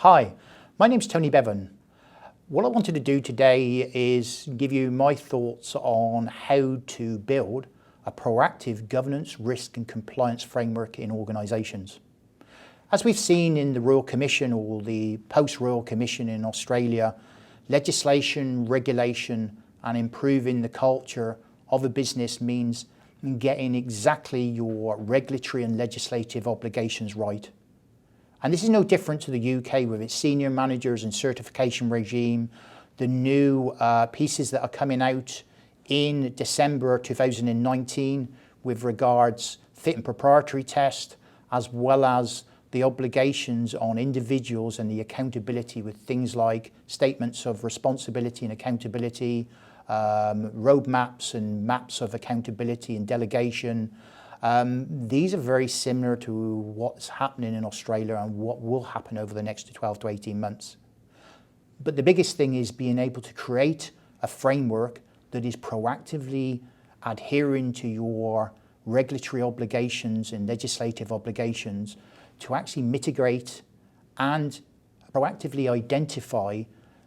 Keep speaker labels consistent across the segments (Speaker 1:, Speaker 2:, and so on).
Speaker 1: Hi, my name's Tony Beaven. What I wanted to do today is give you my thoughts on how to build a proactive governance, risk and compliance framework in organisations. As we've seen in the Royal Commission or the post-Royal Commission in Australia, legislation, regulation and improving the culture of a business means getting exactly your regulatory and legislative obligations right. And this is no different to the UK with its senior managers and certification regime, the new pieces that are coming out in December 2019 with regards fit and proprietary test, as well as the obligations on individuals and the accountability with things like statements of responsibility and accountability, roadmaps and maps of accountability and delegation. These are very similar to what's happening in Australia and what will happen over the next 12 to 18 months. But the biggest thing is being able to create a framework that is proactively adhering to your regulatory obligations and legislative obligations to actually mitigate and proactively identify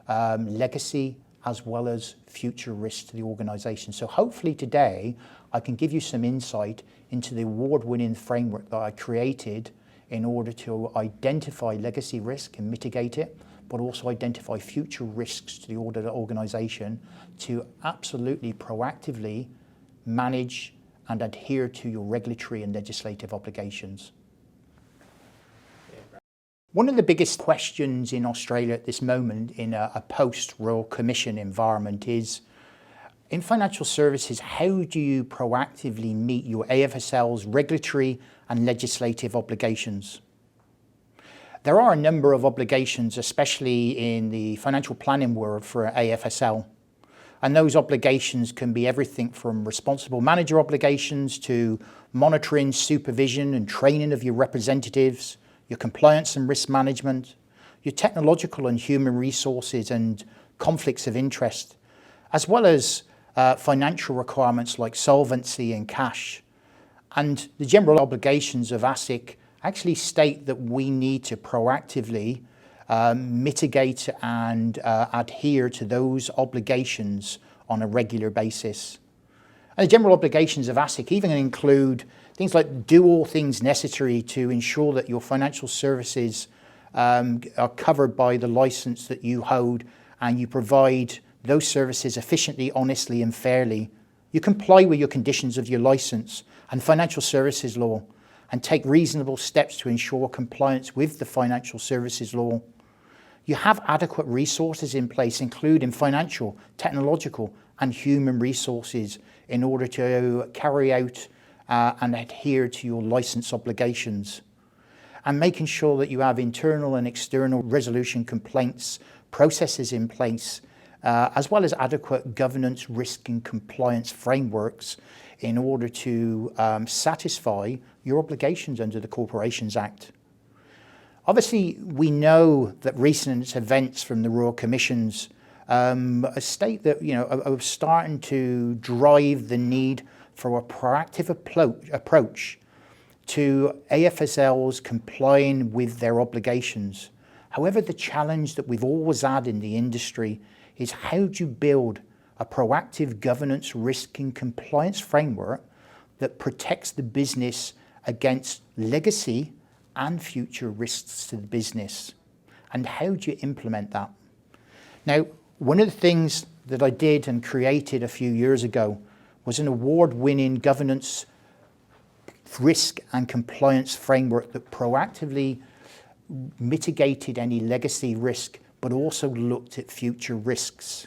Speaker 1: legacy as well as future risks to the organisation. So hopefully today I can give you some insight into the award-winning framework that I created in order to identify legacy risk and mitigate it, but also identify future risks to the organisation to absolutely proactively manage and adhere to your regulatory and legislative obligations. One of the biggest questions in Australia at this moment in a post-Royal Commission environment is, in financial services, how do you proactively meet your AFSL's regulatory and legislative obligations? There are a number of obligations, especially in the financial planning world for AFSL. And those obligations can be everything from responsible manager obligations to monitoring, supervision and training of your representatives, your compliance and risk management, your technological and human resources and conflicts of interest, as well as financial requirements like solvency and cash. And the general obligations of ASIC actually state that we need to proactively mitigate and adhere to those obligations on a regular basis. And the general obligations of ASIC even include things like do all things necessary to ensure that your financial services are covered by the license that you hold and you provide those services efficiently, honestly and fairly. You comply with your conditions of your license and financial services law and take reasonable steps to ensure compliance with the financial services law. You have adequate resources in place, including financial, technological and human resources in order to carry out and adhere to your license obligations, and making sure that you have internal and external resolution complaints processes in place, as well as adequate governance, risk and compliance frameworks in order to satisfy your obligations under the Corporations Act. Obviously, we know that recent events from the Royal Commissions state that are starting to drive the need for a proactive approach to AFSLs complying with their obligations. However, the challenge that we've always had in the industry is how do you build a proactive governance, risk and compliance framework that protects the business against legacy and future risks to the business? And how do you implement that? Now, one of the things that I did and created a few years ago was an award-winning governance, risk and compliance framework that proactively mitigated any legacy risk, but also looked at future risks.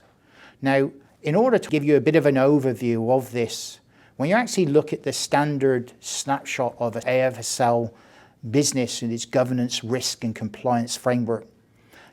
Speaker 1: Now, in order to give you a bit of an overview of this, when you actually look at the standard snapshot of an AFSL business and its governance, risk and compliance framework,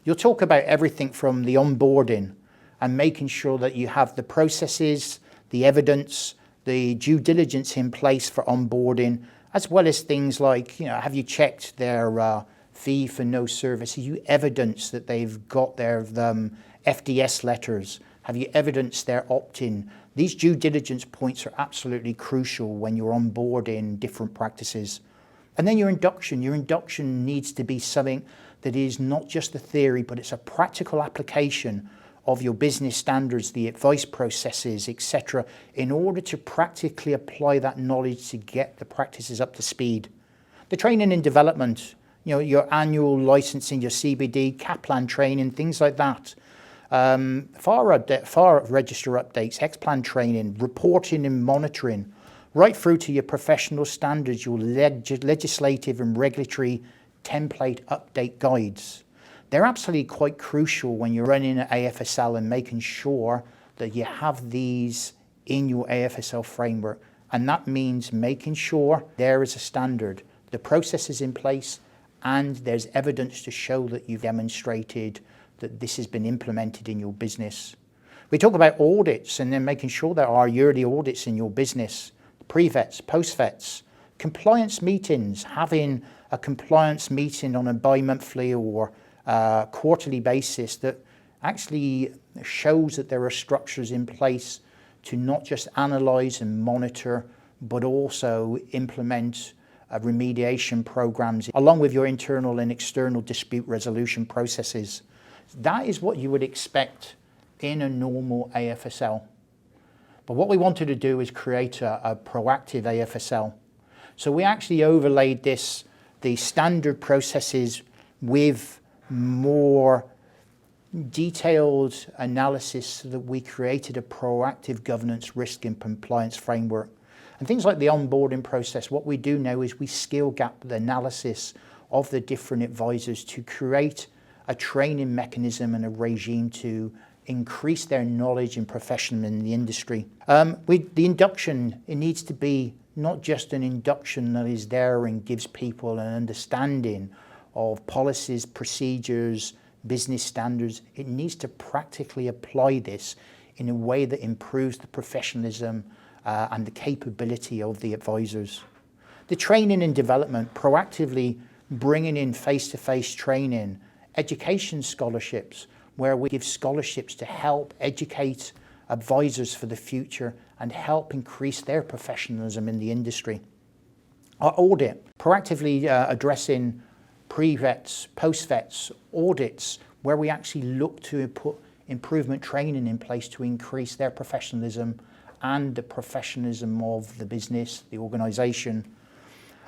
Speaker 1: you'll talk about everything from the onboarding and making sure that you have the processes, the evidence, the due diligence in place for onboarding, as well as things like, have you checked their fee for no service? Have you evidenced that they've got their FDS letters? Have you evidenced their opt-in? These due diligence points are absolutely crucial when you're onboarding different practices. And then your induction needs to be something that is not just a theory, but it's a practical application of your business standards, the advice processes, etc., in order to practically apply that knowledge to get the practices up to speed. The training and development, your annual licensing, your CBD, Kaplan training, things like that. FAR register updates, X-Plan training, reporting and monitoring, right through to your professional standards, your legislative and regulatory template update guides. They're absolutely quite crucial when you're running an AFSL and making sure that you have these in your AFSL framework. And that means making sure there is a standard, the process is in place, and there's evidence to show that you've demonstrated that this has been implemented in your business. We talk about audits and then making sure there are yearly audits in your business, pre-vets, post-vets, compliance meetings, having a compliance meeting on a bi-monthly or quarterly basis that actually shows that there are structures in place to not just analyse and monitor, but also implement remediation programs along with your internal and external dispute resolution processes. That is what you would expect in a normal AFSL. But what we wanted to do is create a proactive AFSL. So we actually overlaid the standard processes with more detailed analysis so that we created a proactive governance, risk and compliance framework. And things like the onboarding process, what we do now is we skill gap the analysis of the different advisors to create a training mechanism and a regime to increase their knowledge and professionalism in the industry. With the induction, it needs to be not just an induction that is there and gives people an understanding of policies, procedures, business standards. It needs to practically apply this in a way that improves the professionalism and the capability of the advisors. The training and development, proactively bringing in face-to-face training, education scholarships, where we give scholarships to help educate advisors for the future and help increase their professionalism in the industry. Our audit, proactively addressing pre-vets, post-vets, audits, where we actually look to put improvement training in place to increase their professionalism and the professionalism of the business, the organisation.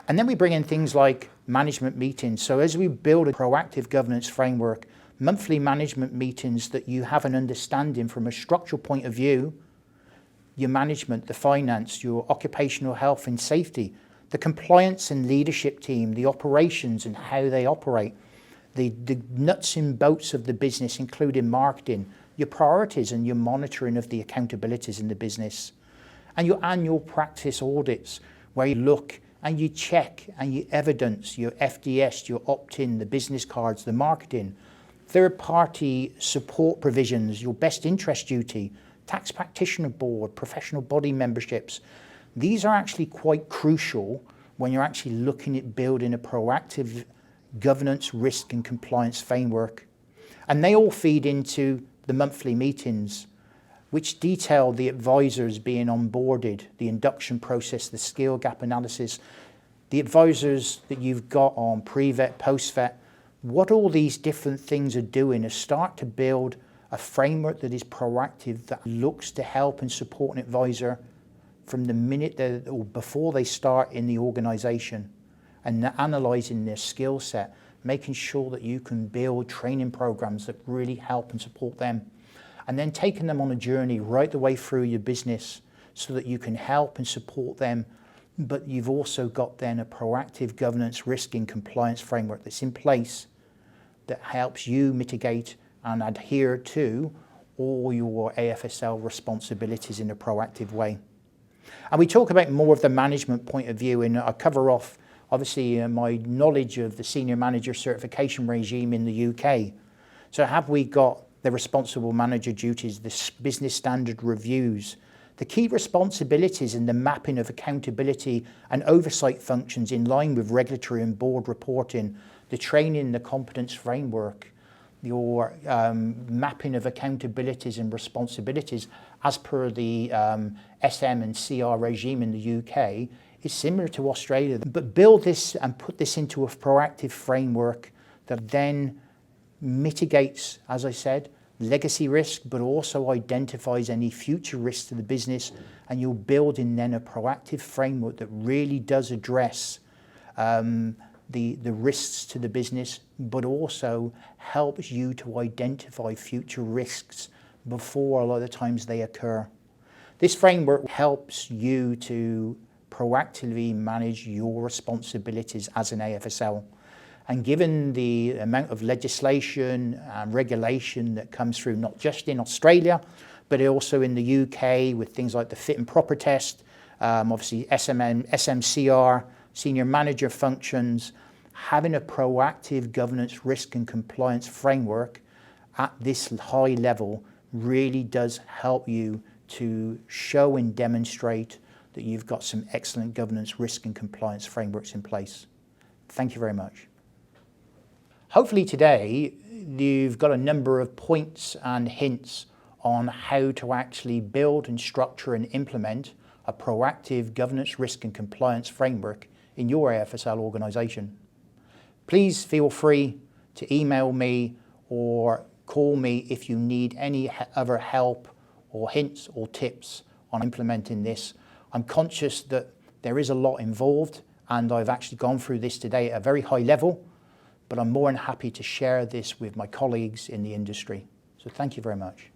Speaker 1: And then we bring in things like management meetings. So as we build a proactive governance framework, monthly management meetings that you have an understanding from a structural point of view, your management, the finance, your occupational health and safety, the compliance and leadership team, the operations and how they operate, the nuts and bolts of the business, including marketing, your priorities and your monitoring of the accountabilities in the business, and your annual practice audits, where you look and you check and you evidence your FDS, your opt-in, the business cards, the marketing, third-party support provisions, your best interest duty, tax practitioner board, professional body memberships. These are actually quite crucial when you're actually looking at building a proactive governance, risk and compliance framework. And they all feed into the monthly meetings, which detail the advisors being onboarded, the induction process, the skill gap analysis, the advisors that you've got on pre-vet, post-vet, what all these different things are doing is start to build a framework that is proactive, that looks to help and support an advisor from the minute or before they start in the organisation, and analysing their skill set, making sure that you can build training programs that really help and support them, and then taking them on a journey right the way through your business so that you can help and support them, but you've also got then a proactive governance, risk and compliance framework that's in place that helps you mitigate and adhere to all your AFSL responsibilities in a proactive way. And we talk about more of the management point of view, and I cover off obviously my knowledge of the senior manager certification regime in the UK. So have we got the responsible manager duties, the business standard reviews, the key responsibilities in the mapping of accountability and oversight functions in line with regulatory and board reporting, the training, the competence framework, your mapping of accountabilities and responsibilities as per the SM and CR regime in the UK is similar to Australia, but build this and put this into a proactive framework that then mitigates, as I said, legacy risk, but also identifies any future risks to the business, and you'll build in then a proactive framework that really does address the risks to the business, but also helps you to identify future risks before a lot of times they occur. This framework helps you to proactively manage your responsibilities as an AFSL. And given the amount of legislation and regulation that comes through, not just in Australia, but also in the UK with things like the fit and proper test, obviously SMCR, senior manager functions, having a proactive governance, risk and compliance framework at this high level really does help you to show and demonstrate that you've got some excellent governance, risk and compliance frameworks in place. Thank you very much. Hopefully today you've got a number of points and hints on how to actually build and structure and implement a proactive governance, risk and compliance framework in your AFSL organisation. Please feel free to email me or call me if you need any other help or hints or tips on implementing this. I'm conscious that there is a lot involved, and I've actually gone through this today at a very high level, but I'm more than happy to share this with my colleagues in the industry. So thank you very much.